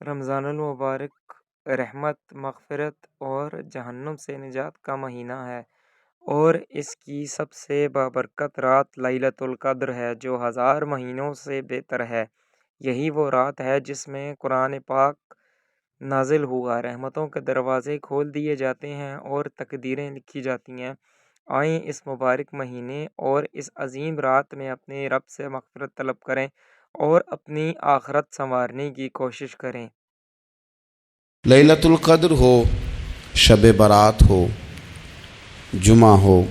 رمضان المبارک رحمت، مغفرت اور جہنم سے نجات کا مہینہ ہے، اور اس کی سب سے بابرکت رات لیلۃ القدر ہے جو 1000 مہینوں سے بہتر ہے۔ یہی وہ رات ہے جس میں قرآن پاک نازل ہوا، رحمتوں کے دروازے کھول دیے جاتے ہیں اور تقدیریں لکھی جاتی ہیں۔ آئیں اس مبارک مہینے اور اس عظیم رات میں اپنے رب سے مغفرت طلب کریں اور اپنی آخرت سنوارنے کی کوشش کریں۔ لیلۃ القدر ہو، شب برات ہو، جمعہ ہو،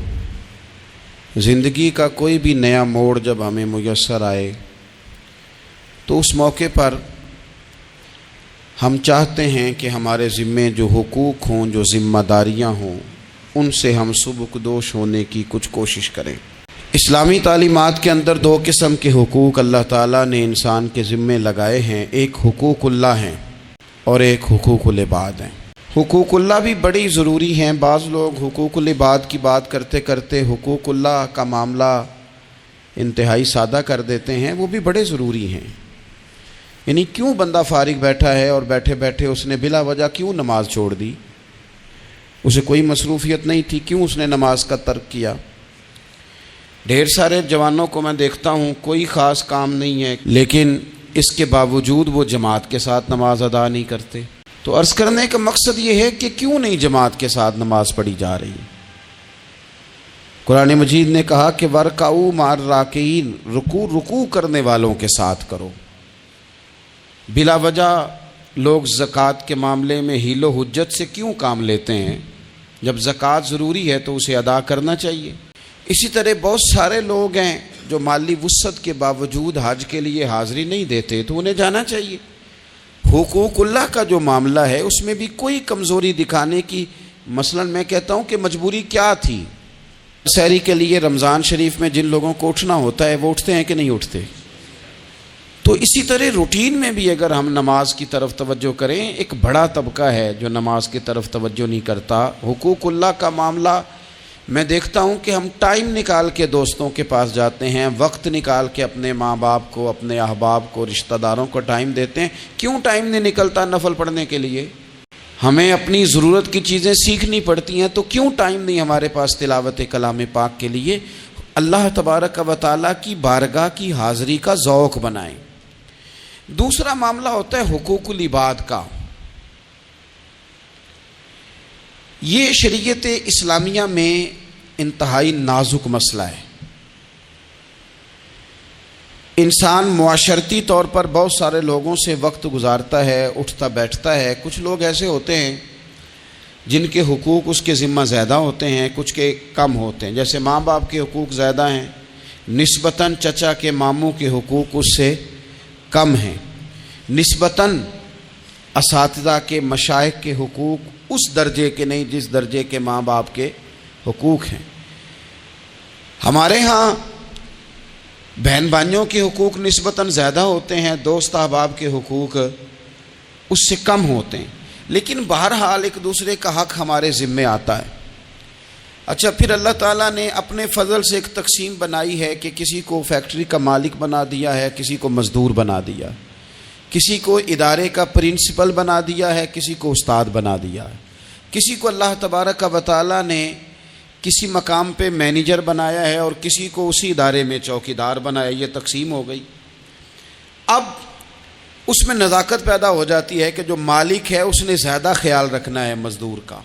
زندگی کا کوئی بھی نیا موڑ جب ہمیں میسر آئے تو اس موقع پر ہم چاہتے ہیں کہ ہمارے ذمے جو حقوق ہوں، جو ذمہ داریاں ہوں، ان سے ہم سبکدوش ہونے کی کچھ کوشش کریں۔ اسلامی تعلیمات کے اندر 2 قسم کے حقوق اللہ تعالیٰ نے انسان کے ذمے لگائے ہیں، ایک حقوق اللہ ہیں اور ایک حقوق العباد ہیں۔ حقوق اللہ بھی بڑی ضروری ہیں۔ بعض لوگ حقوق العباد کی بات کرتے کرتے حقوق اللہ کا معاملہ انتہائی سادہ کر دیتے ہیں، وہ بھی بڑے ضروری ہیں۔ یعنی کیوں بندہ فارغ بیٹھا ہے اور بیٹھے بیٹھے اس نے بلا وجہ کیوں نماز چھوڑ دی؟ اسے کوئی مصروفیت نہیں تھی، کیوں اس نے نماز کا ترک کیا؟ ڈھیر سارے جوانوں کو میں دیکھتا ہوں، کوئی خاص کام نہیں ہے لیکن اس کے باوجود وہ جماعت کے ساتھ نماز ادا نہیں کرتے۔ تو عرض کرنے کا مقصد یہ ہے کہ کیوں نہیں جماعت کے ساتھ نماز پڑھی جا رہی؟ قرآن مجید نے کہا کہ وَارْكَعُوا مَعَ الرَّاكِعِينَ، رکوع کرنے والوں کے ساتھ کرو۔ بلا وجہ لوگ زکوٰۃ کے معاملے میں حیل و حجت سے کیوں کام لیتے ہیں؟ جب زکوٰۃ ضروری ہے تو اسے ادا کرنا چاہیے۔ اسی طرح بہت سارے لوگ ہیں جو مالی وسعت کے باوجود حج کے لیے حاضری نہیں دیتے، تو انہیں جانا چاہیے۔ حقوق اللہ کا جو معاملہ ہے اس میں بھی کوئی کمزوری دکھانے کی، مثلا میں کہتا ہوں کہ مجبوری کیا تھی؟ سحری کے لیے رمضان شریف میں جن لوگوں کو اٹھنا ہوتا ہے وہ اٹھتے ہیں کہ نہیں اٹھتے؟ تو اسی طرح روٹین میں بھی اگر ہم نماز کی طرف توجہ کریں، ایک بڑا طبقہ ہے جو نماز کی طرف توجہ نہیں کرتا۔ حقوق اللہ کا معاملہ میں دیکھتا ہوں کہ ہم ٹائم نکال کے دوستوں کے پاس جاتے ہیں، وقت نکال کے اپنے ماں باپ کو، اپنے احباب کو، رشتہ داروں کو ٹائم دیتے ہیں۔ کیوں ٹائم نہیں نکلتا نفل پڑھنے کے لیے؟ ہمیں اپنی ضرورت کی چیزیں سیکھنی پڑتی ہیں، تو کیوں ٹائم نہیں ہمارے پاس تلاوت کلام پاک کے لیے؟ اللہ تبارک و تعالیٰ کی بارگاہ کی حاضری کا ذوق بنائیں۔ دوسرا معاملہ ہوتا ہے حقوق العباد کا۔ یہ شریعت اسلامیہ میں انتہائی نازک مسئلہ ہے۔ انسان معاشرتی طور پر بہت سارے لوگوں سے وقت گزارتا ہے، اٹھتا بیٹھتا ہے۔ کچھ لوگ ایسے ہوتے ہیں جن کے حقوق اس کے ذمہ زیادہ ہوتے ہیں، کچھ کے کم ہوتے ہیں۔ جیسے ماں باپ کے حقوق زیادہ ہیں، نسبتاً چچا کے ماموں کے حقوق اس سے کم ہیں، نسبتاً اساتذہ کے مشائخ کے حقوق اس درجے کے نہیں جس درجے کے ماں باپ کے حقوق ہیں۔ ہمارے ہاں بہن بھائیوں کے حقوق نسبتاً زیادہ ہوتے ہیں، دوست احباب کے حقوق اس سے کم ہوتے ہیں، لیکن بہرحال ایک دوسرے کا حق ہمارے ذمے آتا ہے۔ اچھا، پھر اللہ تعالیٰ نے اپنے فضل سے ایک تقسیم بنائی ہے کہ کسی کو فیکٹری کا مالک بنا دیا ہے، کسی کو مزدور بنا دیا، کسی کو ادارے کا پرنسپل بنا دیا ہے، کسی کو استاد بنا دیا ہے، کسی کو اللہ تبارک و تعالیٰ نے کسی مقام پہ مینیجر بنایا ہے اور کسی کو اسی ادارے میں چوکیدار بنایا۔ یہ تقسیم ہو گئی۔ اب اس میں نزاکت پیدا ہو جاتی ہے کہ جو مالک ہے اس نے زیادہ خیال رکھنا ہے مزدور کا،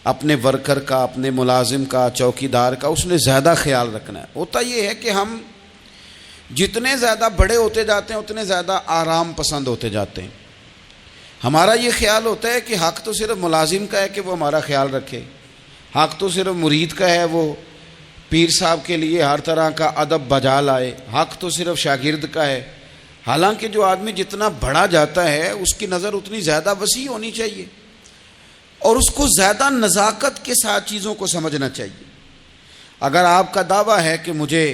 اپنے ورکر کا، اپنے ملازم کا، چوکیدار کا، اس نے زیادہ خیال رکھنا ہے۔ ہوتا یہ ہے کہ ہم جتنے زیادہ بڑے ہوتے جاتے ہیں اتنے زیادہ آرام پسند ہوتے جاتے ہیں۔ ہمارا یہ خیال ہوتا ہے کہ حق تو صرف ملازم کا ہے کہ وہ ہمارا خیال رکھے، حق تو صرف مرید کا ہے وہ پیر صاحب کے لیے ہر طرح کا ادب بجا لائے، حق تو صرف شاگرد کا ہے۔ حالانکہ جو آدمی جتنا بڑا جاتا ہے اس کی نظر اتنی زیادہ وسیع ہونی چاہیے اور اس کو زیادہ نزاکت کے ساتھ چیزوں کو سمجھنا چاہیے۔ اگر آپ کا دعویٰ ہے کہ مجھے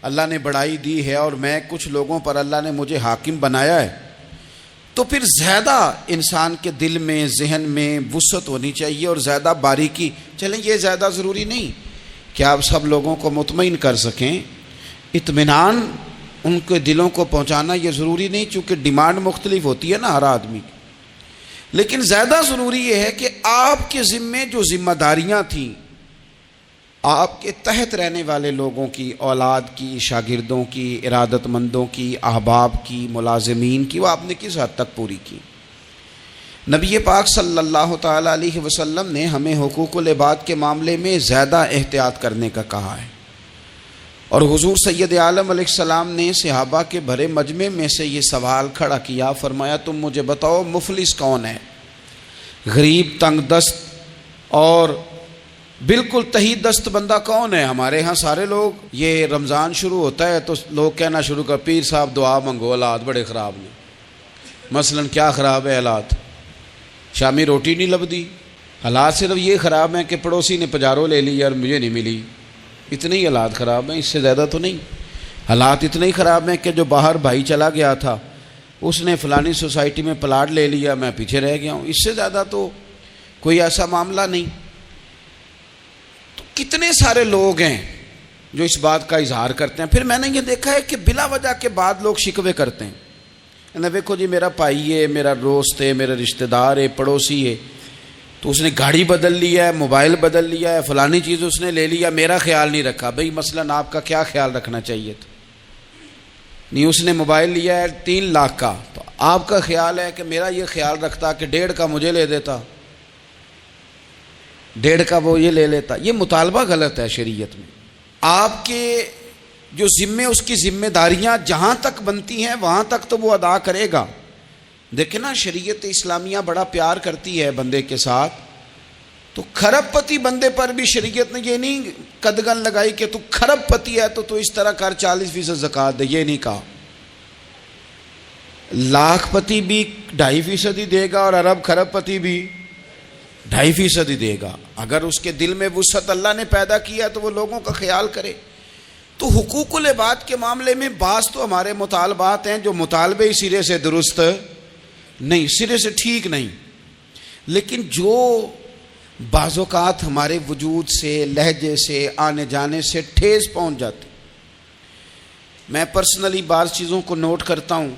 اللہ نے بڑائی دی ہے اور میں کچھ لوگوں پر اللہ نے مجھے حاکم بنایا ہے، تو پھر زیادہ انسان کے دل میں، ذہن میں وسعت ہونی چاہیے اور زیادہ باریکی۔ چلیں، یہ زیادہ ضروری نہیں کہ آپ سب لوگوں کو مطمئن کر سکیں، اطمینان ان کے دلوں کو پہنچانا یہ ضروری نہیں، چونکہ ڈیمانڈ مختلف ہوتی ہے نا ہر آدمی کی، لیکن زیادہ ضروری یہ ہے کہ آپ کے ذمے جو ذمہ داریاں تھیں آپ کے تحت رہنے والے لوگوں کی، اولاد کی، شاگردوں کی، ارادت مندوں کی، احباب کی، ملازمین کی، وہ آپ نے کس حد تک پوری کی؟ نبی پاک صلی اللہ تعالیٰ علیہ وسلم نے ہمیں حقوق العباد کے معاملے میں زیادہ احتیاط کرنے کا کہا ہے، اور حضور سید عالم علیہ السلام نے صحابہ کے بھرے مجمع میں سے یہ سوال کھڑا کیا، فرمایا تم مجھے بتاؤ مفلس کون ہے؟ غریب، تنگ دست اور بالکل تہی دست بندہ کون ہے؟ ہمارے ہاں سارے لوگ یہ رمضان شروع ہوتا ہے تو لوگ کہنا شروع کر، پیر صاحب دعا منگو، حالات بڑے خراب ہیں۔ مثلاً کیا خراب ہے حالات؟ شامی روٹی نہیں لبدی، حالات صرف یہ خراب ہیں کہ پڑوسی نے پجارو لے لی اور مجھے نہیں ملی، اتنے ہی حالات خراب ہیں، اس سے زیادہ تو نہیں۔ حالات اتنے ہی خراب ہیں کہ جو باہر بھائی چلا گیا تھا اس نے فلانی سوسائٹی میں پلاٹ لے لیا، میں پیچھے رہ گیا ہوں، اس سے زیادہ تو کوئی ایسا معاملہ نہیں۔ تو کتنے سارے لوگ ہیں جو اس بات کا اظہار کرتے ہیں۔ پھر میں نے یہ دیکھا ہے کہ بلا وجہ کے بعد لوگ شکوے کرتے ہیں، دیکھو جی میرا بھائی ہے، میرا دوست ہے، میرا رشتہ دار ہے، پڑوسی ہے، تو اس نے گاڑی بدل لیا ہے، موبائل بدل لیا ہے، فلانی چیز اس نے لے لیا، میرا خیال نہیں رکھا۔ بھئی مثلاً آپ کا کیا خیال رکھنا چاہیے تھا؟ نہیں، اس نے موبائل لیا ہے 3 لاکھ کا، تو آپ کا خیال ہے کہ میرا یہ خیال رکھتا کہ 1.5 کا مجھے لے دیتا، 1.5 کا وہ یہ لے لیتا۔ یہ مطالبہ غلط ہے شریعت میں۔ آپ کے جو ذمے، اس کی ذمہ داریاں جہاں تک بنتی ہیں وہاں تک تو وہ ادا کرے گا۔ دیکھیں نا، شریعت اسلامیہ بڑا پیار کرتی ہے بندے کے ساتھ، تو کھرب پتی بندے پر بھی شریعت نے یہ نہیں قدغن لگائی کہ تو کھرب پتی ہے تو اس طرح کر 40% زکوٰۃ دے، یہ نہیں کہا۔ لاکھ پتی بھی 2.5% ہی دے گا اور ارب کھرب پتی بھی 2.5% ہی دے گا۔ اگر اس کے دل میں وسعت اللہ نے پیدا کیا تو وہ لوگوں کا خیال کرے۔ تو حقوق العباد کے معاملے میں بعض تو ہمارے مطالبات ہیں جو مطالبے سرے سے درست نہیں، سرے سے ٹھیک نہیں، لیکن جو بعض اوقات ہمارے وجود سے، لہجے سے، آنے جانے سے ٹھیس پہنچ جاتی، میں پرسنلی بعض چیزوں کو نوٹ کرتا ہوں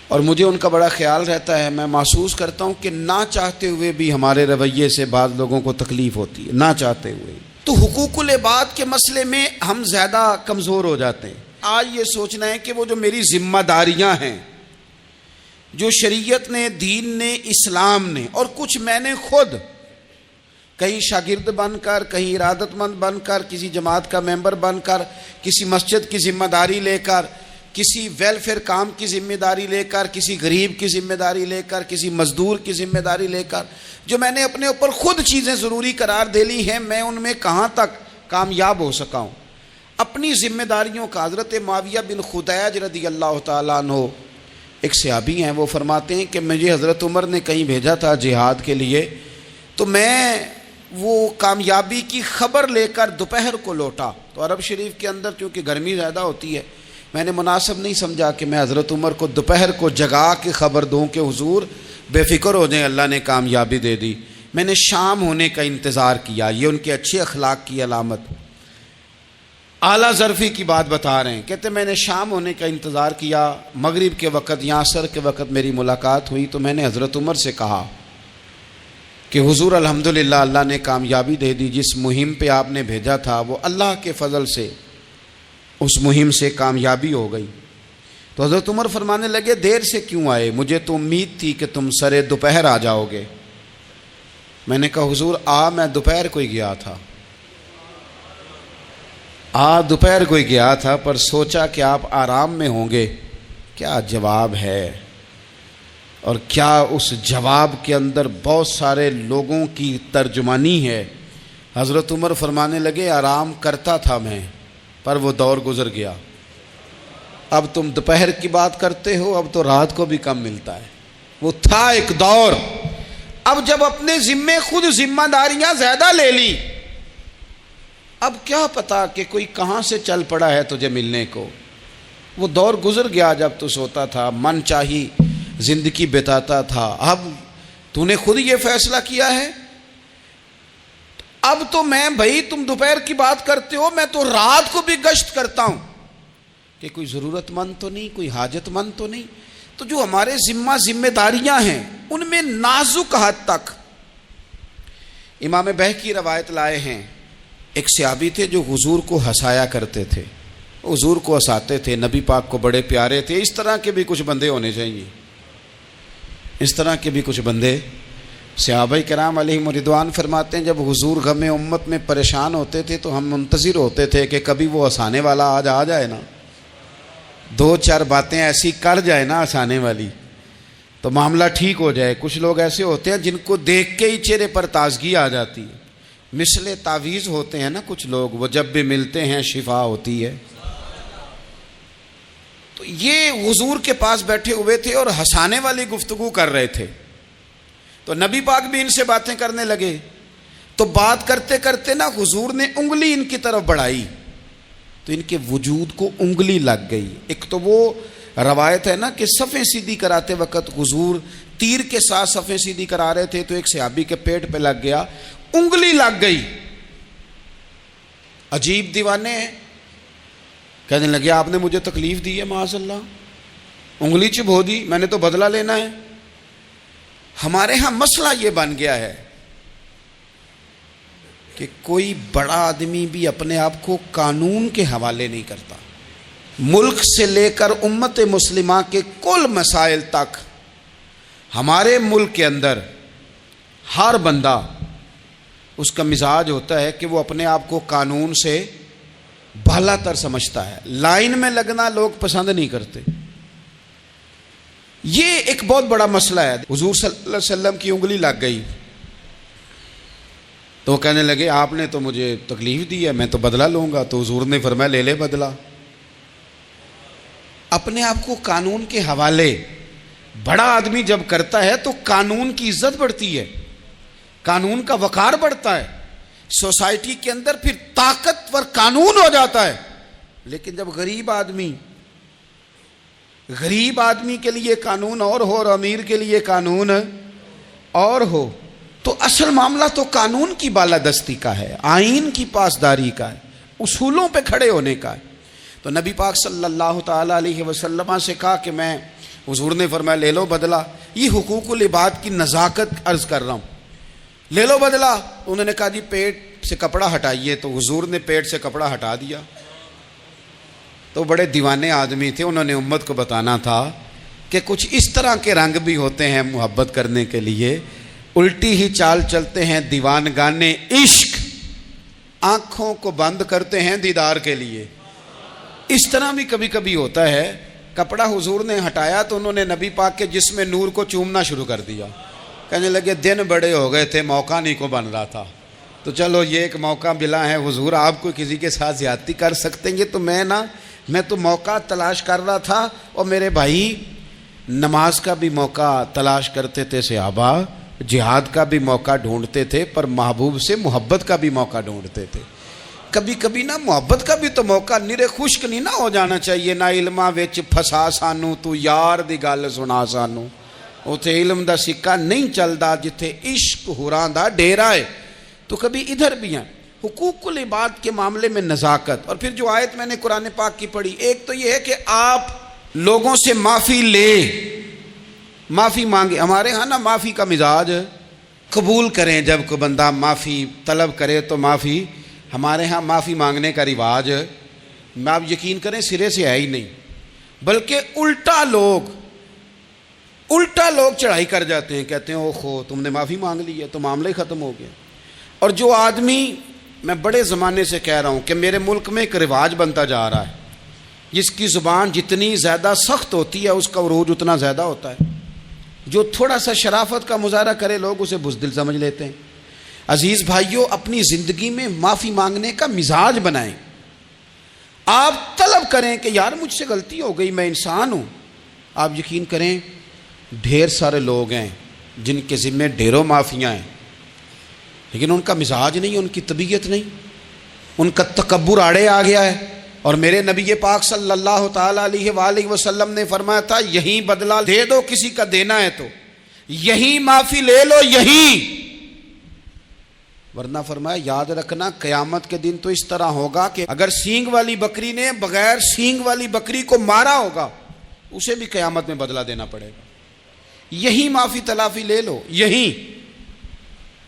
اور مجھے ان کا بڑا خیال رہتا ہے۔ میں محسوس کرتا ہوں کہ نہ چاہتے ہوئے بھی ہمارے رویے سے بعض لوگوں کو تکلیف ہوتی ہے، نہ چاہتے ہوئے۔ تو حقوق العباد کے مسئلے میں ہم زیادہ کمزور ہو جاتے ہیں۔ آج یہ سوچنا ہے کہ وہ جو میری ذمہ داریاں ہیں، جو شریعت نے، دین نے، اسلام نے، اور کچھ میں نے خود کہیں شاگرد بن کر، کہیں ارادت مند بن کر، کسی جماعت کا ممبر بن کر، کسی مسجد کی ذمہ داری لے کر، کسی ویلفیئر کام کی ذمہ داری لے کر، کسی غریب کی ذمہ داری لے کر، کسی مزدور کی ذمہ داری لے کر، جو میں نے اپنے اوپر خود چیزیں ضروری قرار دے لی ہیں، میں ان میں کہاں تک کامیاب ہو سکا ہوں اپنی ذمہ داریوں کا۔ حضرت معاویہ بن خدیج رضی اللہ تعالیٰ عنہ ایک صحابی ہیں، وہ فرماتے ہیں کہ مجھے حضرت عمر نے کہیں بھیجا تھا جہاد کے لیے، تو میں وہ کامیابی کی خبر لے کر دوپہر کو لوٹا، تو عرب شریف کے اندر چونکہ گرمی زیادہ ہوتی ہے، میں نے مناسب نہیں سمجھا کہ میں حضرت عمر کو دوپہر کو جگا کے خبر دوں کہ حضور بے فکر ہو جائیں، اللہ نے کامیابی دے دی۔ میں نے شام ہونے کا انتظار کیا، یہ ان کے اچھے اخلاق کی علامت، اعلیٰ ظرفی کی بات بتا رہے ہیں۔ کہتے میں نے شام ہونے کا انتظار کیا، مغرب کے وقت یا عصر کے وقت میری ملاقات ہوئی، تو میں نے حضرت عمر سے کہا کہ حضور الحمدللہ اللہ نے کامیابی دے دی، جس مہم پہ آپ نے بھیجا تھا وہ اللہ کے فضل سے اس مہم سے کامیابی ہو گئی۔ تو حضرت عمر فرمانے لگے دیر سے کیوں آئے؟ مجھے تو امید تھی کہ تم سرے دوپہر آ جاؤ گے۔ میں نے کہا حضور میں دوپہر کو ہی گیا تھا، دوپہر کو ہی گیا تھا، پر سوچا کہ آپ آرام میں ہوں گے۔ کیا جواب ہے، اور کیا اس جواب کے اندر بہت سارے لوگوں کی ترجمانی ہے۔ حضرت عمر فرمانے لگے آرام کرتا تھا میں، پر وہ دور گزر گیا، اب تم دوپہر کی بات کرتے ہو، اب تو رات کو بھی کم ملتا ہے۔ وہ تھا ایک دور، اب جب اپنے ذمے خود ذمہ داریاں زیادہ لے لی، اب کیا پتا کہ کوئی کہاں سے چل پڑا ہے تجھے ملنے کو۔ وہ دور گزر گیا جب تو سوتا تھا، من چاہی زندگی بتاتا تھا، اب تو نے خود یہ فیصلہ کیا ہے، اب تو میں بھائی تم دوپہر کی بات کرتے ہو، میں تو رات کو بھی گشت کرتا ہوں۔ کہ کوئی ضرورت مند تو نہیں, کوئی حاجت مند تو نہیں. تو جو ہمارے ذمہ داریاں ہیں ان میں نازک حد تک امام بہقی روایت لائے ہیں. ایک صحابی تھے جو حضور کو ہنسایا کرتے تھے, حضور کو ہنساتے تھے, نبی پاک کو بڑے پیارے تھے. اس طرح کے بھی کچھ بندے ہونے چاہیے, اس طرح کے بھی کچھ بندے. صحابہ کرام علیہم رضوان فرماتے ہیں جب حضور غم امت میں پریشان ہوتے تھے تو ہم منتظر ہوتے تھے کہ کبھی وہ ہنسانے والا آج آ جائے نا, 2-4 باتیں ایسی کر جائے نا ہنسانے والی, تو معاملہ ٹھیک ہو جائے. کچھ لوگ ایسے ہوتے ہیں جن کو دیکھ کے ہی چہرے پر تازگی آ جاتی ہے. مثل تعویذ ہوتے ہیں نا کچھ لوگ, وہ جب بھی ملتے ہیں شفا ہوتی ہے. تو یہ حضور کے پاس بیٹھے ہوئے تھے اور ہنسانے والی گفتگو کر رہے تھے. تو نبی پاک بھی ان سے باتیں کرنے لگے. تو بات کرتے کرتے نا حضور نے انگلی ان کی طرف بڑھائی تو ان کے وجود کو انگلی لگ گئی. ایک تو وہ روایت ہے نا کہ صفیں سیدھی کراتے وقت حضور تیر کے ساتھ صفیں سیدھی کرا رہے تھے تو ایک صحابی کے پیٹ پہ لگ گیا, انگلی لگ گئی. عجیب دیوانے ہیں, کہنے لگے آپ نے مجھے تکلیف دی ہے, معاذ اللہ, انگلی چبھو دی, میں نے تو بدلہ لینا ہے. ہمارے ہاں مسئلہ یہ بن گیا ہے کہ کوئی بڑا آدمی بھی اپنے آپ کو قانون کے حوالے نہیں کرتا. ملک سے لے کر امت مسلمہ کے کل مسائل تک ہمارے ملک کے اندر ہر بندہ اس کا مزاج ہوتا ہے کہ وہ اپنے آپ کو قانون سے بالا تر سمجھتا ہے. لائن میں لگنا لوگ پسند نہیں کرتے. یہ ایک بہت بڑا مسئلہ ہے. حضور صلی اللہ علیہ وسلم کی انگلی لگ گئی تو وہ کہنے لگے آپ نے تو مجھے تکلیف دی ہے, میں تو بدلہ لوں گا. تو حضور نے فرمایا لے لے بدلہ. اپنے آپ کو قانون کے حوالے بڑا آدمی جب کرتا ہے تو قانون کی عزت بڑھتی ہے, قانون کا وقار بڑھتا ہے, سوسائٹی کے اندر پھر طاقتور قانون ہو جاتا ہے. لیکن جب غریب آدمی کے لیے قانون اور ہو اور امیر کے لیے قانون اور ہو تو اصل معاملہ تو قانون کی بالادستی کا ہے, آئین کی پاسداری کا ہے, اصولوں پہ کھڑے ہونے کا ہے. تو نبی پاک صلی اللہ تعالی علیہ وسلم سے کہا کہ میں, حضور نے فرمایا لے لو بدلہ. یہ حقوق العباد کی نزاکت عرض کر رہا ہوں, لے لو بدلہ. انہوں نے کہا جی پیٹ سے کپڑا ہٹائیے. تو حضور نے پیٹ سے کپڑا ہٹا دیا. تو بڑے دیوانے آدمی تھے, انہوں نے امت کو بتانا تھا کہ کچھ اس طرح کے رنگ بھی ہوتے ہیں محبت کرنے کے لیے, الٹی ہی چال چلتے ہیں دیوان گانے عشق, آنکھوں کو بند کرتے ہیں دیدار کے لیے. اس طرح بھی کبھی کبھی ہوتا ہے. کپڑا حضور نے ہٹایا تو انہوں نے نبی پاک کے جسم نور کو چومنا شروع کر دیا. کہنے لگے دن بڑے ہو گئے تھے, موقع نہیں کو بن رہا تھا, تو چلو یہ ایک موقع ملا ہے. حضور آپ کو کسی کے ساتھ زیادتی کر سکتے ہیں تو میں تو موقع تلاش کر رہا تھا. اور میرے بھائی نماز کا بھی موقع تلاش کرتے تھے صحابہ, جہاد کا بھی موقع ڈھونڈتے تھے, پر محبوب سے محبت کا بھی موقع ڈھونڈتے تھے. کبھی کبھی نا محبت کا بھی تو موقع نرے خشک نہیں نہ ہو جانا چاہیے. نہ علماں وچ پھسا سانو, تو یار دی گل سنا سانو. اتنے علم دا سکہ نہیں چلتا جتھے عشق ہوراں دا ڈیرا ہے. تو کبھی ادھر بھی ہیں. حقوق العباد کے معاملے میں نزاکت. اور پھر جو آیت میں نے قرآن پاک کی پڑھی, ایک تو یہ ہے کہ آپ لوگوں سے معافی معافی مانگے. ہمارے ہاں نا معافی کا مزاج, قبول کریں جب کوئی بندہ معافی طلب کرے تو معافی. ہمارے ہاں معافی مانگنے کا رواج میں آپ یقین کریں سرے سے ہے ہی نہیں, بلکہ الٹا لوگ چڑھائی کر جاتے ہیں, کہتے ہیں اوہو تم نے معافی مانگ لی ہے تو معاملہ ہی ختم ہو گیا. اور جو آدمی, میں بڑے زمانے سے کہہ رہا ہوں کہ میرے ملک میں ایک رواج بنتا جا رہا ہے, جس کی زبان جتنی زیادہ سخت ہوتی ہے اس کا عروج اتنا زیادہ ہوتا ہے. جو تھوڑا سا شرافت کا مظاہرہ کرے لوگ اسے بزدل سمجھ لیتے ہیں. عزیز بھائیوں, اپنی زندگی میں معافی مانگنے کا مزاج بنائیں. آپ طلب کریں کہ یار مجھ سے غلطی ہو گئی, میں انسان ہوں. آپ یقین کریں ڈھیر سارے لوگ ہیں جن کے ذمے ڈھیروں معافیاں ہیں, لیکن ان کا مزاج نہیں, ان کی طبیعت نہیں, ان کا تکبر آڑے آ گیا ہے. اور میرے نبی پاک صلی اللہ تعالی علیہ وآلہ وسلم نے فرمایا تھا یہیں بدلہ دے دو کسی کا دینا ہے تو, یہیں معافی لے لو, یہیں. ورنہ فرمایا یاد رکھنا قیامت کے دن تو اس طرح ہوگا کہ اگر سینگ والی بکری نے بغیر سینگ والی بکری کو مارا ہوگا اسے بھی قیامت میں بدلہ دینا پڑے گا. یہی معافی تلافی لے لو یہی.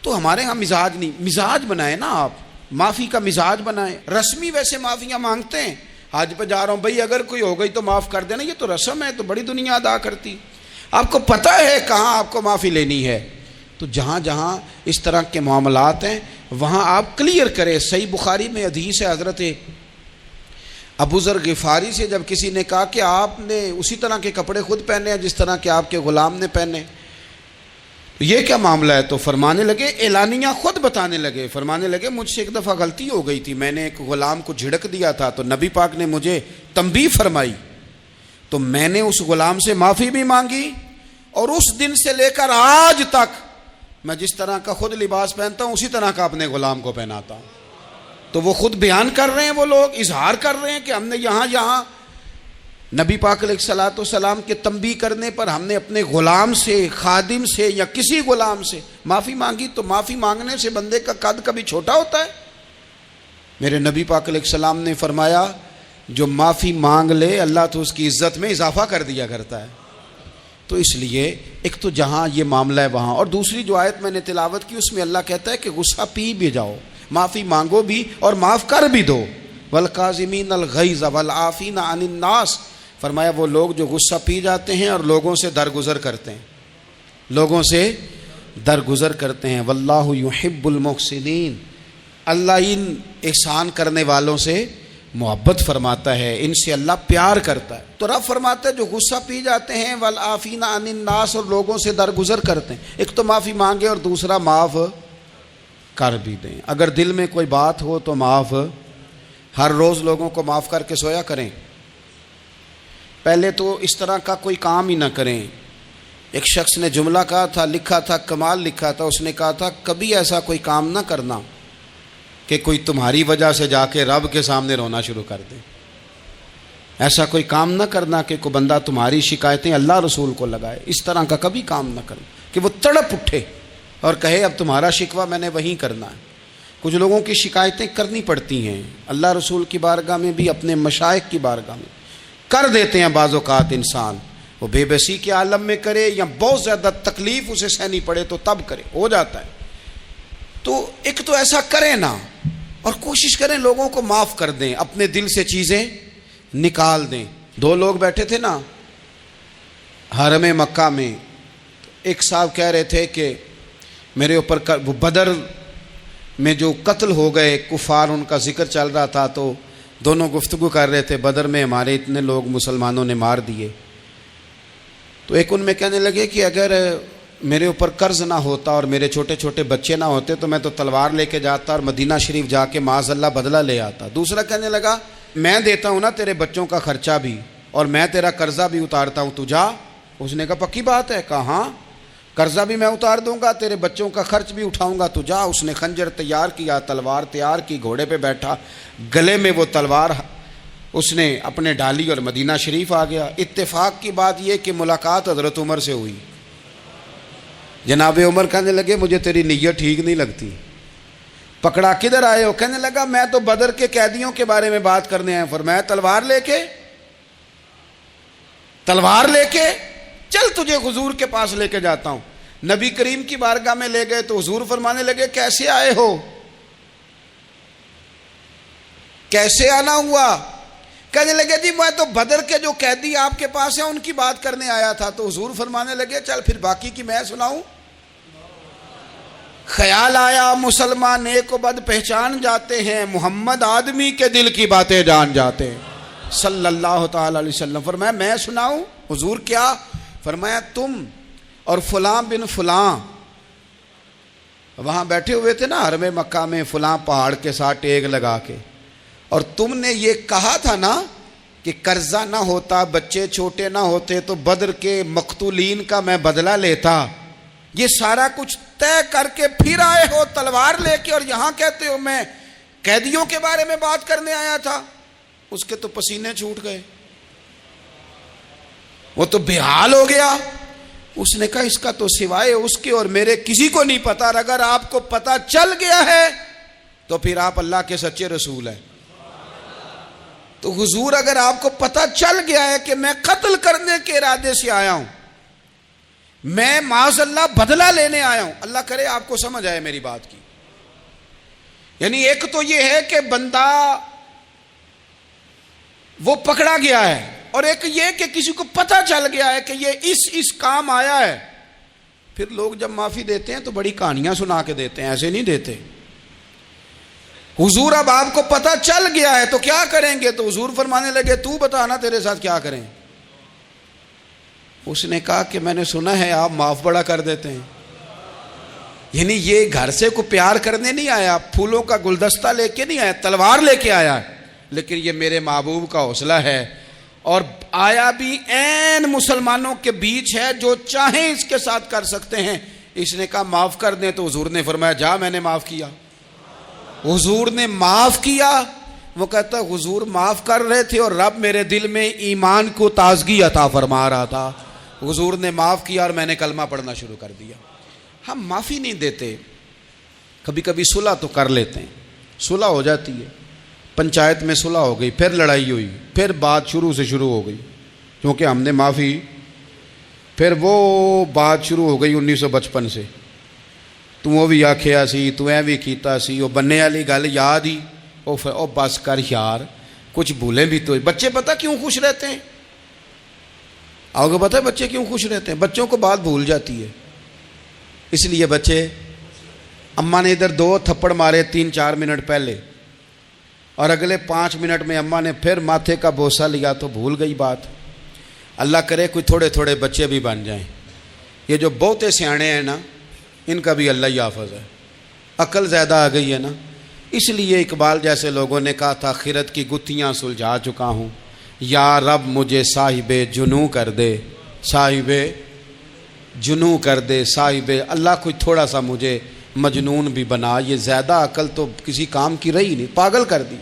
تو ہمارے ہاں مزاج نہیں, مزاج بنائیں نا آپ, معافی کا مزاج بنائیں. رسمی ویسے معافیاں مانگتے ہیں, حج پہ جا رہا ہوں بھائی اگر کوئی ہو گئی تو معاف کر دینا, یہ تو رسم ہے, تو بڑی دنیا ادا کرتی. آپ کو پتہ ہے کہاں آپ کو معافی لینی ہے, تو جہاں جہاں اس طرح کے معاملات ہیں وہاں آپ کلیئر کریں. صحیح بخاری میں حدیث ہے حضرت ابو ذر غفاری سے, جب کسی نے کہا کہ آپ نے اسی طرح کے کپڑے خود پہنے ہیں جس طرح کے آپ کے غلام نے پہنے, یہ کیا معاملہ ہے؟ تو فرمانے لگے, اعلانیہ خود بتانے لگے, فرمانے لگے مجھ سے ایک دفعہ غلطی ہو گئی تھی, میں نے ایک غلام کو جھڑک دیا تھا تو نبی پاک نے مجھے تنبیہ فرمائی, تو میں نے اس غلام سے معافی بھی مانگی, اور اس دن سے لے کر آج تک میں جس طرح کا خود لباس پہنتا ہوں اسی طرح کا اپنے غلام کو پہناتا ہوں. تو وہ خود بیان کر رہے ہیں, وہ لوگ اظہار کر رہے ہیں کہ ہم نے یہاں نبی پاک علیہ الصلوۃ والسلام کے تنبیہ کرنے پر ہم نے اپنے غلام سے, خادم سے یا کسی غلام سے معافی مانگی. تو معافی مانگنے سے بندے کا قد کبھی چھوٹا ہوتا ہے؟ میرے نبی پاک علیہ السلام نے فرمایا جو معافی مانگ لے اللہ تو اس کی عزت میں اضافہ کر دیا کرتا ہے. تو اس لیے ایک تو جہاں یہ معاملہ ہے وہاں, اور دوسری جو آیت میں نے تلاوت کی اس میں اللہ کہتا ہے کہ غصہ پی بھی جاؤ, معافی مانگو بھی اور معاف کر بھی دو. والکاظمین الغیظ والعافین عن الناس, فرمایا وہ لوگ جو غصہ پی جاتے ہیں اور لوگوں سے درگزر کرتے ہیں, لوگوں سے درگزر کرتے ہیں. واللہ یحب المحسنین, اللہ ان احسان کرنے والوں سے محبت فرماتا ہے, ان سے اللہ پیار کرتا ہے. تو رب فرماتا ہے جو غصہ پی جاتے ہیں والعافین عن الناس, اور لوگوں سے درگزر کرتے ہیں. ایک تو معافی مانگے اور دوسرا معاف کر بھی دیں. اگر دل میں کوئی بات ہو تو معاف, ہر روز لوگوں کو معاف کر کے سویا کریں. پہلے تو اس طرح کا کوئی کام ہی نہ کریں. ایک شخص نے جملہ کہا تھا, لکھا تھا, کمال لکھا تھا, اس نے کہا تھا کبھی ایسا کوئی کام نہ کرنا کہ کوئی تمہاری وجہ سے جا کے رب کے سامنے رونا شروع کر دے. ایسا کوئی کام نہ کرنا کہ کوئی بندہ تمہاری شکایتیں اللہ رسول کو لگائے. اس طرح کا کبھی کام نہ کرنا کہ وہ تڑپ اٹھے اور کہے اب تمہارا شکوہ میں نے وہیں کرنا ہے. کچھ لوگوں کی شکایتیں کرنی پڑتی ہیں اللہ رسول کی بارگاہ میں بھی, اپنے مشائخ کی بارگاہ میں کر دیتے ہیں. بعض اوقات انسان وہ بے بسی کے عالم میں کرے یا بہت زیادہ تکلیف اسے سہنی پڑے تو تب کرے, ہو جاتا ہے. تو ایک تو ایسا کریں نا, اور کوشش کریں لوگوں کو معاف کر دیں, اپنے دل سے چیزیں نکال دیں. دو لوگ بیٹھے تھے نا حرم مکہ میں, ایک صاحب کہہ رہے تھے کہ میرے اوپر وہ بدر میں جو قتل ہو گئے کفار, ان کا ذکر چل رہا تھا, تو دونوں گفتگو کر رہے تھے بدر میں ہمارے اتنے لوگ مسلمانوں نے مار دیے. تو ایک ان میں کہنے لگے کہ اگر میرے اوپر قرض نہ ہوتا اور میرے چھوٹے چھوٹے بچے نہ ہوتے تو میں تو تلوار لے کے جاتا اور مدینہ شریف جا کے معاذ اللہ بدلہ لے آتا. دوسرا کہنے لگا میں دیتا ہوں نا تیرے بچوں کا خرچہ بھی اور میں تیرا قرضہ بھی اتارتا ہوں, تو جا. اس نے کہا پکی بات ہے؟ کہا ہاں, قرضہ بھی میں اتار دوں گا, تیرے بچوں کا خرچ بھی اٹھاؤں گا, تو جا. اس نے خنجر تیار کیا, تلوار تیار کی, گھوڑے پہ بیٹھا, گلے میں وہ تلوار اس نے اپنے ڈالی اور مدینہ شریف آ گیا. اتفاق کی بات یہ کہ ملاقات حضرت عمر سے ہوئی. جناب عمر کہنے لگے مجھے تیری نیت ٹھیک نہیں لگتی. پکڑا کدھر آئے ہو؟ کہنے لگا میں تو بدر کے قیدیوں کے بارے میں بات کرنے آئے. فرمایا تلوار لے کے چل تجھے حضور کے پاس لے کے جاتا ہوں. نبی کریم کی بارگاہ میں لے گئے تو حضور فرمانے لگے کیسے آئے ہو, کیسے آنا ہوا؟ کہنے لگے جی میں تو بدر کے جو قیدی آپ کے پاس ہیں ان کی بات کرنے آیا تھا. تو حضور فرمانے لگے چل پھر باقی کی میں سناؤں. خیال آیا مسلمان نیک و بد پہچان جاتے ہیں, محمد آدمی کے دل کی باتیں جان جاتے ہیں صلی اللہ تعالی علیہ وسلم. فرمایا میں سناؤں؟ حضور کیا؟ فرمایا تم اور فلاں بن فلاں وہاں بیٹھے ہوئے تھے نا حرم مکہ میں فلاں پہاڑ کے ساتھ ٹیک لگا کے, اور تم نے یہ کہا تھا نا کہ قرضہ نہ ہوتا, بچے چھوٹے نہ ہوتے تو بدر کے مقتولین کا میں بدلہ لیتا. یہ سارا کچھ طے کر کے پھر آئے ہو تلوار لے کے, اور یہاں کہتے ہو میں قیدیوں کے بارے میں بات کرنے آیا تھا. اس کے تو پسینے چھوٹ گئے, وہ تو بے حال ہو گیا اس نے کہا اس کا تو سوائے اس کے اور میرے کسی کو نہیں پتا، اور اگر آپ کو پتا چل گیا ہے تو پھر آپ اللہ کے سچے رسول ہیں۔ تو حضور اگر آپ کو پتا چل گیا ہے کہ میں قتل کرنے کے ارادے سے آیا ہوں، میں معاذ اللہ بدلہ لینے آیا ہوں، اللہ کرے آپ کو سمجھ آئے میری بات کی، یعنی ایک تو یہ ہے کہ بندہ وہ پکڑا گیا ہے، اور ایک یہ کہ کسی کو پتا چل گیا ہے کہ یہ اس کام آیا ہے۔ پھر لوگ جب معافی دیتے ہیں تو بڑی کہانیاں سنا کے دیتے ہیں، ایسے نہیں دیتے۔ حضور اب آپ کو پتا چل گیا ہے تو کیا کریں گے؟ تو حضور فرمانے لگے تو بتا نا تیرے ساتھ کیا کریں۔ اس نے کہا کہ میں نے سنا ہے آپ معاف بڑا کر دیتے ہیں، یعنی یہ گھر سے کو پیار کرنے نہیں آیا، پھولوں کا گلدستہ لے کے نہیں آیا، تلوار لے کے آیا، لیکن یہ میرے محبوب کا حوصلہ ہے، اور آیا بھی عین مسلمانوں کے بیچ ہے، جو چاہیں اس کے ساتھ کر سکتے ہیں۔ اس نے کہا معاف کر دیں، تو حضور نے فرمایا جا میں نے معاف کیا۔ حضور نے معاف کیا۔ وہ کہتا حضور معاف کر رہے تھے اور رب میرے دل میں ایمان کو تازگی عطا فرما رہا تھا، حضور نے معاف کیا اور میں نے کلمہ پڑھنا شروع کر دیا۔ ہم معافی نہیں دیتے، کبھی کبھی صلح تو کر لیتے ہیں، صلح ہو جاتی ہے، پنچایت میں صلح ہو گئی، پھر لڑائی ہوئی، پھر بات شروع سے شروع ہو گئی، کیونکہ ہم نے معافی، پھر وہ بات شروع ہو گئی 1955 سے، تو وہ بھی آکھیا سی، تو اے بھی کیتا سی، وہ بننے والی گل یاد ہی، او بس کر یار، کچھ بھولیں بھی تو۔ بچے پتہ کیوں خوش رہتے ہیں؟ آپ کو پتہ ہے بچے کیوں خوش رہتے ہیں؟ بچوں کو بات بھول جاتی ہے، اس لیے بچے، اماں نے ادھر 2 تھپڑ مارے 3-4 منٹ پہلے، اور اگلے 5 منٹ میں اماں نے پھر ماتھے کا بوسہ لیا تو بھول گئی بات۔ اللہ کرے کوئی تھوڑے تھوڑے بچے بھی بن جائیں، یہ جو بہتے سیانے ہیں نا، ان کا بھی اللہ ہی حافظ ہے، عقل زیادہ آ گئی ہے نا۔ اس لیے اقبال جیسے لوگوں نے کہا تھا خیرت کی گتھیاں سلجھا چکا ہوں، یا رب مجھے صاحب جنوں کر دے، صاحب جنوں کر دے، صاحب اللہ کوئی تھوڑا سا مجھے مجنون بھی بنا، یہ زیادہ عقل تو کسی کام کی رہی نہیں، پاگل کر دی،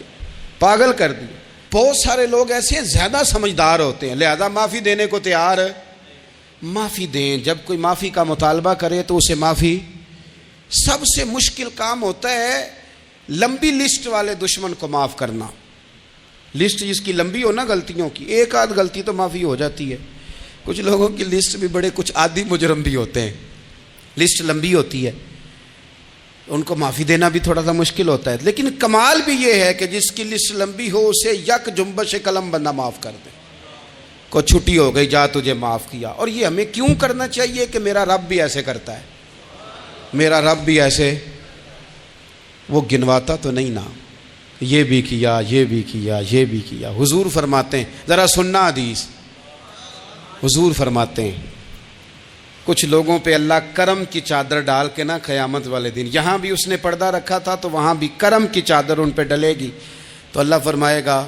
پاگل کر دی۔ بہت سارے لوگ ایسے ہیں زیادہ سمجھدار ہوتے ہیں، لہذا معافی دینے کو تیار، معافی دیں۔ جب کوئی معافی کا مطالبہ کرے تو اسے معافی، سب سے مشکل کام ہوتا ہے لمبی لسٹ والے دشمن کو معاف کرنا۔ لسٹ جس کی لمبی ہو نا غلطیوں کی، ایک آدھ غلطی تو معافی ہو جاتی ہے، کچھ لوگوں کی لسٹ بھی بڑے، کچھ عادی مجرم بھی ہوتے ہیں، لسٹ لمبی ہوتی ہے، ان کو معافی دینا بھی تھوڑا سا مشکل ہوتا ہے۔ لیکن کمال بھی یہ ہے کہ جس کی لسٹ لمبی ہو اسے یک جنبش قلم بندہ معاف کر دے، کو چھٹی ہو گئی جا تجھے معاف کیا۔ اور یہ ہمیں کیوں کرنا چاہیے کہ میرا رب بھی ایسے کرتا ہے، میرا رب بھی ایسے، وہ گنواتا تو نہیں نا، یہ بھی کیا، یہ بھی کیا، یہ بھی کیا۔ حضور فرماتے ہیں، ذرا سننا حدیث، حضور فرماتے ہیں کچھ لوگوں پہ اللہ کرم کی چادر ڈال کے نا قیامت والے دن، یہاں بھی اس نے پردہ رکھا تھا تو وہاں بھی کرم کی چادر ان پہ ڈلے گی، تو اللہ فرمائے گا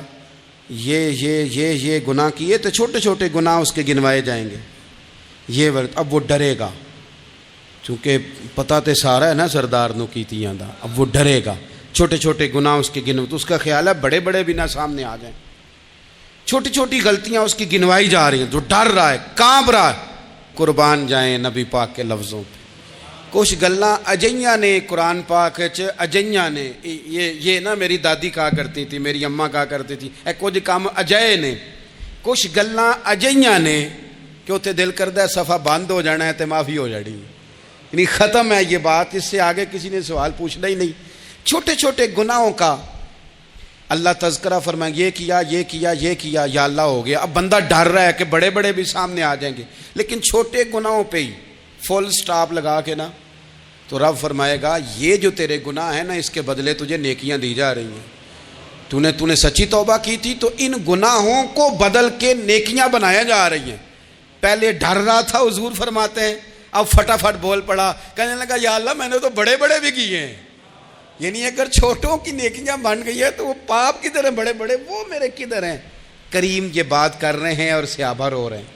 یہ گناہ کیے تو چھوٹے چھوٹے گناہ اس کے گنوائے جائیں گے، یہ اب وہ ڈرے گا، چونکہ پتہ تے سارا ہے نا سردار نو کیتیاں دا، اب وہ ڈرے گا، چھوٹے چھوٹے گناہ اس کے گنو، تو اس کا خیال ہے بڑے بڑے بھی نہ سامنے آ جائیں، چھوٹی چھوٹی غلطیاں اس کی گنوائی جا رہی ہیں، جو ڈر رہا ہے، کانپ رہا ہے۔ قربان جائیں نبی پاک کے لفظوں پہ، کچھ گلاں اجیاں نے قرآن پاک اجیاں نے، یہ نا میری دادی کہا کرتی تھی، میری اماں کہا کرتی تھی، اے کچھ کام اجائے نے، کچھ گلاں اجیاں نے کہ اتنے دل کردہ ہے صفحہ بند ہو جانا ہے تو معافی ہو جانی، یعنی ختم ہے یہ بات، اس سے آگے کسی نے سوال پوچھنا ہی نہیں۔ چھوٹے چھوٹے گناہوں کا اللہ تذکرہ فرمائیں، یہ کیا یہ کیا یہ کیا، یا اللہ ہو گیا۔ اب بندہ ڈر رہا ہے کہ بڑے بڑے بھی سامنے آ جائیں گے، لیکن چھوٹے گناہوں پہ ہی فل سٹاپ لگا کے نا، تو رب فرمائے گا یہ جو تیرے گناہ ہیں نا، اس کے بدلے تجھے نیکیاں دی جا رہی ہیں، تو نے سچی توبہ کی تھی تو ان گناہوں کو بدل کے نیکیاں بنایا جا رہی ہیں۔ پہلے ڈر رہا تھا، حضور فرماتے ہیں، اب فٹافٹ بول پڑا، کہنے لگا یا اللہ میں نے تو بڑے بڑے بھی کیے ہیں، یعنی اگر چھوٹوں کی نیکیاں بن گئی ہے تو وہ پاپ کدھر ہیں بڑے بڑے، وہ میرے کدھر ہیں۔ کریم یہ بات کر رہے ہیں اور صحابہ رو رہے ہیں،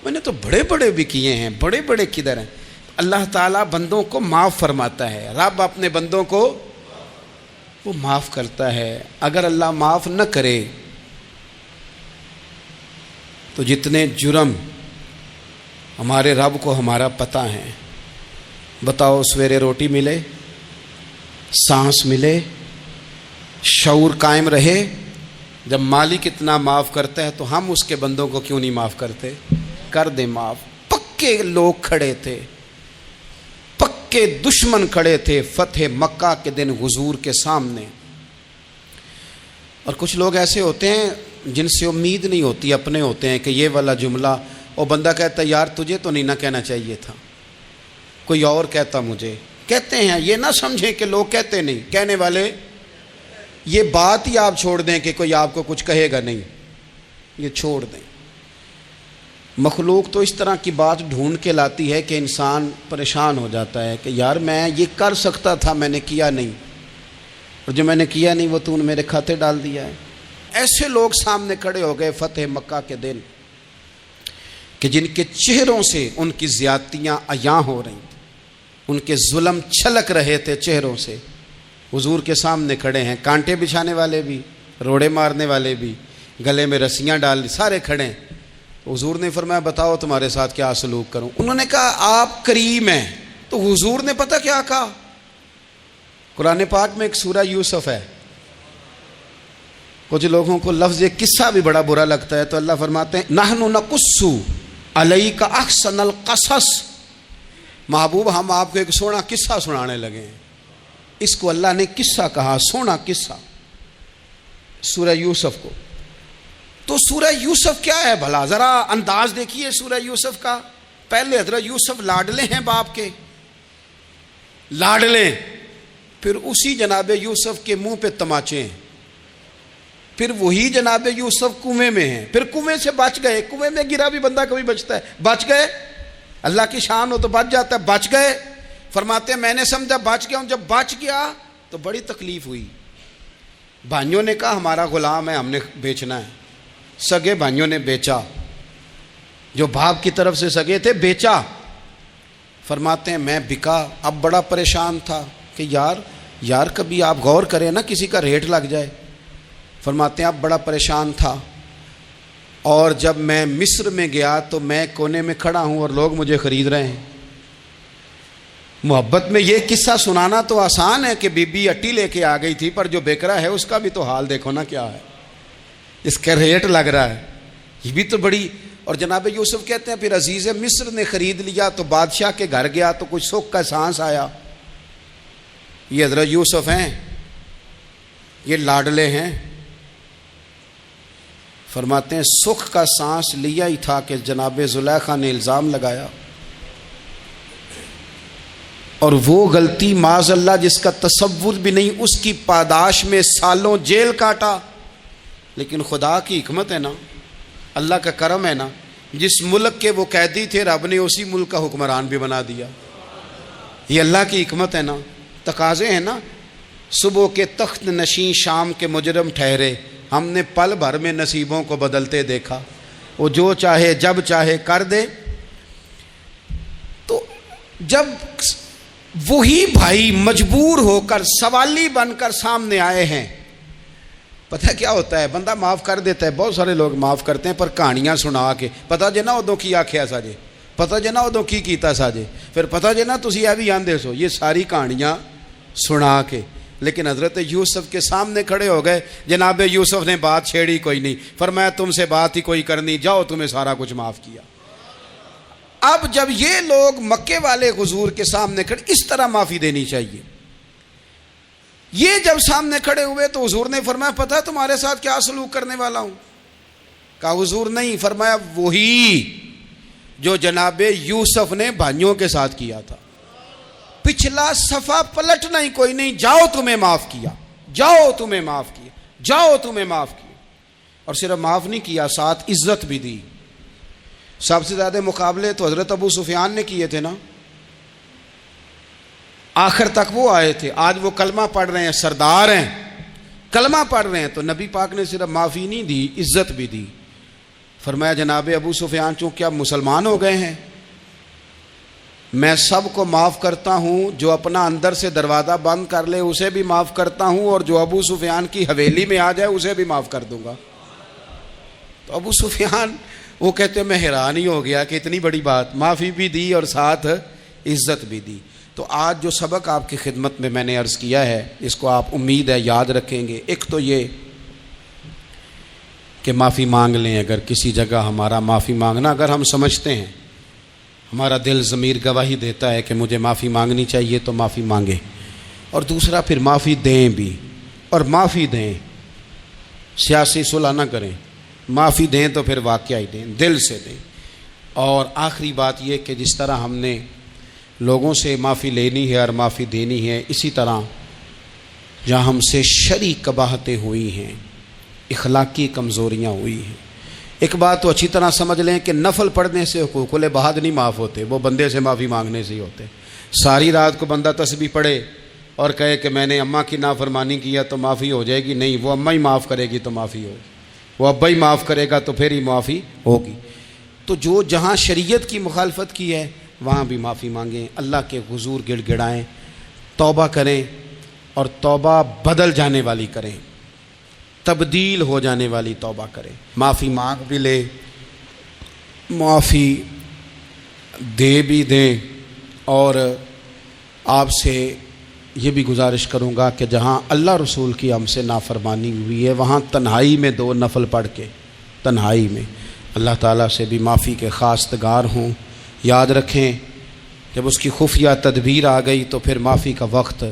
میں نے تو بڑے بڑے بھی کیے ہیں، بڑے بڑے کدھر ہیں۔ اللہ تعالیٰ بندوں کو معاف فرماتا ہے، رب اپنے بندوں کو وہ معاف کرتا ہے۔ اگر اللہ معاف نہ کرے تو جتنے جرم ہمارے رب کو ہمارا پتہ ہے. بتاؤ سویرے روٹی ملے, سانس ملے, شعور قائم رہے, جب مالک اتنا معاف کرتا ہے تو ہم اس کے بندوں کو کیوں نہیں معاف کرتے؟ کر دیں معاف. پکے لوگ کھڑے تھے, پکے دشمن کھڑے تھے فتح مکہ کے دن حضور کے سامنے. اور کچھ لوگ ایسے ہوتے ہیں جن سے امید نہیں ہوتی, اپنے ہوتے ہیں کہ یہ والا جملہ, اور بندہ کہتا ہے یار تجھے تو نہیں نہ کہنا چاہیے تھا, کوئی اور کہتا مجھے. کہتے ہیں, یہ نہ سمجھیں کہ لوگ کہتے نہیں, کہنے والے. یہ بات ہی آپ چھوڑ دیں کہ کوئی آپ کو کچھ کہے گا نہیں, یہ چھوڑ دیں. مخلوق تو اس طرح کی بات ڈھونڈ کے لاتی ہے کہ انسان پریشان ہو جاتا ہے کہ یار میں یہ کر سکتا تھا, میں نے کیا نہیں, اور جو میں نے کیا نہیں وہ تو نے میرے کھاتے ڈال دیا ہے. ایسے لوگ سامنے کھڑے ہو گئے فتح مکہ کے دن کہ جن کے چہروں سے ان کی زیادتیاں عیاں ہو رہی تھیں, ان کے ظلم چھلک رہے تھے چہروں سے. حضور کے سامنے کھڑے ہیں, کانٹے بچھانے والے بھی, روڑے مارنے والے بھی, گلے میں رسیاں ڈال, سارے کھڑے ہیں. حضور نے فرمایا بتاؤ تمہارے ساتھ کیا سلوک کروں؟ انہوں نے کہا آپ کریم ہیں. تو حضور نے پتہ کیا کہا؟ قرآن پاک میں ایک سورہ یوسف ہے. کچھ لوگوں کو لفظ قصہ بھی بڑا برا لگتا ہے, تو اللہ فرماتے ہیں نحن نقص علیک احسن القصص. محبوب ہم آپ کو ایک سونا قصہ سنانے لگے ہیں. اس کو اللہ نے قصہ کہا, سونا قصہ, سورہ یوسف کو. تو سورہ یوسف کیا ہے بھلا؟ ذرا انداز دیکھیے سورہ یوسف کا. پہلے حضرت یوسف لاڈلے ہیں باپ کے, لاڈلے. پھر اسی جناب یوسف کے منہ پہ تماچے ہیں. پھر وہی جناب یوسف کنویں میں ہیں, پھر کنویں سے بچ گئے. کنویں میں گرا بھی بندہ کبھی بچتا ہے, بچ گئے. اللہ کی شان ہو تو بچ جاتا ہے, بچ گئے. فرماتے ہیں میں نے سمجھا بچ گیا ہوں, جب بچ گیا تو بڑی تکلیف ہوئی. بھائیوں نے کہا ہمارا غلام ہے, ہم نے بیچنا ہے. سگے بھائیوں نے بیچا, جو باپ کی طرف سے سگے تھے بیچا. فرماتے ہیں میں بکا, اب بڑا پریشان تھا کہ یار کبھی آپ غور کریں نا, کسی کا ریٹ لگ جائے. فرماتے ہیں اب بڑا پریشان تھا, اور جب میں مصر میں گیا تو میں کونے میں کھڑا ہوں اور لوگ مجھے خرید رہے ہیں. محبت میں یہ قصہ سنانا تو آسان ہے کہ بی بی اٹی لے کے آ گئی تھی, پر جو بیکرا ہے اس کا بھی تو حال دیکھو نا کیا ہے, اس کا ریٹ لگ رہا ہے. یہ بھی تو بڑی. اور جناب یوسف کہتے ہیں پھر عزیز مصر نے خرید لیا تو بادشاہ کے گھر گیا تو کچھ سکھ کا سانس آیا. یہ حضرت یوسف ہیں, یہ لاڈلے ہیں. فرماتے ہیں سکھ کا سانس لیا ہی تھا کہ جناب زلیخا نے الزام لگایا, اور وہ غلطی معاذ اللہ جس کا تصور بھی نہیں, اس کی پاداش میں سالوں جیل کاٹا. لیکن خدا کی حکمت ہے نا, اللہ کا کرم ہے نا, جس ملک کے وہ قیدی تھے رب نے اسی ملک کا حکمران بھی بنا دیا. یہ اللہ کی حکمت ہے نا, تقاضے ہیں نا. صبح کے تخت نشین شام کے مجرم ٹھہرے, ہم نے پل بھر میں نصیبوں کو بدلتے دیکھا. وہ جو چاہے جب چاہے کر دے. تو جب وہی بھائی مجبور ہو کر سوالی بن کر سامنے آئے ہیں, پتہ کیا ہوتا ہے, بندہ معاف کر دیتا ہے. بہت سارے لوگ معاف کرتے ہیں پر کہانیاں سنا کے, پتہ جے نا ادوں کی آکھیا ساجے, پتہ جے نا ادوں کی کیتا ساجے, پھر پتہ جے نا تسی اے بھی آندے سو, یہ ساری کہانیاں سنا کے. لیکن حضرت یوسف کے سامنے کھڑے ہو گئے. جناب یوسف نے بات چھیڑی کوئی نہیں, فرمایا تم سے بات ہی کوئی کرنی, جاؤ تمہیں سارا کچھ معاف کیا. اب جب یہ لوگ مکے والے حضور کے سامنے کھڑے, اس طرح معافی دینی چاہیے. یہ جب سامنے کھڑے ہوئے تو حضور نے فرمایا پتہ تمہارے ساتھ کیا سلوک کرنے والا ہوں؟ کہا حضور نہیں. فرمایا وہی جو جناب یوسف نے بھائیوں کے ساتھ کیا تھا. پچھلا صفحہ پلٹنا ہی کوئی نہیں, جاؤ تمہیں معاف کیا, جاؤ تمہیں معاف کیا, جاؤ تمہیں معاف کیا. اور صرف معاف نہیں کیا, ساتھ عزت بھی دی. سب سے زیادہ مقابلے تو حضرت ابو سفیان نے کیے تھے نا, آخر تک وہ آئے تھے. آج وہ کلمہ پڑھ رہے ہیں, سردار ہیں, کلمہ پڑھ رہے ہیں, تو نبی پاک نے صرف معافی نہیں دی, عزت بھی دی. فرمایا جناب ابو سفیان چونکہ اب مسلمان ہو گئے ہیں, میں سب کو معاف کرتا ہوں, جو اپنا اندر سے دروازہ بند کر لے اسے بھی معاف کرتا ہوں, اور جو ابو سفیان کی حویلی میں آ جائے اسے بھی معاف کر دوں گا. تو ابو سفیان وہ کہتے ہیں میں حیران ہی ہو گیا کہ اتنی بڑی بات، معافی بھی دی اور ساتھ عزت بھی دی۔ تو آج جو سبق آپ کی خدمت میں نے عرض کیا ہے، اس کو آپ امید ہے یاد رکھیں گے۔ ایک تو یہ کہ معافی مانگ لیں، اگر کسی جگہ ہمارا معافی مانگنا اگر ہم سمجھتے ہیں، ہمارا دل ضمیر گواہی دیتا ہے کہ مجھے معافی مانگنی چاہیے تو معافی مانگیں۔ اور دوسرا پھر معافی دیں بھی، اور معافی دیں، سیاسی صلح نہ کریں، معافی دیں تو پھر واقعہ ہی دیں، دل سے دیں۔ اور آخری بات یہ کہ جس طرح ہم نے لوگوں سے معافی لینی ہے اور معافی دینی ہے، اسی طرح جہاں ہم سے شرعی قباحتیں ہوئی ہیں، اخلاقی کمزوریاں ہوئی ہیں، ایک بات تو اچھی طرح سمجھ لیں کہ نفل پڑھنے سے حقوق العباد نہیں معاف ہوتے، وہ بندے سے معافی مانگنے سے ہی ہوتے۔ ساری رات کو بندہ تسبیح پڑھے اور کہے کہ میں نے اماں کی نافرمانی کیا تو معافی ہو جائے گی، نہیں، وہ اماں ہی معاف کرے گی تو معافی ہوگی، وہ ابا ہی معاف کرے گا تو پھر ہی معافی ہوگی۔ تو جو جہاں شریعت کی مخالفت کی ہے وہاں بھی معافی مانگیں، اللہ کے حضور گڑ گڑائیں، توبہ کریں، اور توبہ بدل جانے والی کریں، تبدیل ہو جانے والی توبہ کریں۔ معافی مانگ بھی لیں، معافی دے بھی دیں، اور آپ سے یہ بھی گزارش کروں گا کہ جہاں اللہ رسول کی ہم سے نافرمانی ہوئی ہے وہاں تنہائی میں 2 نفل پڑھ کے، تنہائی میں اللہ تعالیٰ سے بھی معافی کے خواستگار ہوں۔ یاد رکھیں جب اس کی خفیہ تدبیر آ گئی تو پھر معافی کا وقت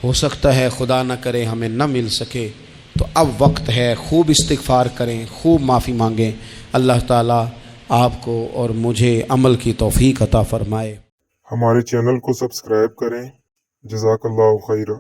ہو سکتا ہے خدا نہ کرے ہمیں نہ مل سکے، تو اب وقت ہے، خوب استغفار کریں، خوب معافی مانگیں۔ اللہ تعالیٰ آپ کو اور مجھے عمل کی توفیق عطا فرمائے۔ ہمارے چینل کو سبسکرائب کریں۔ جزاک اللہ خیرہ۔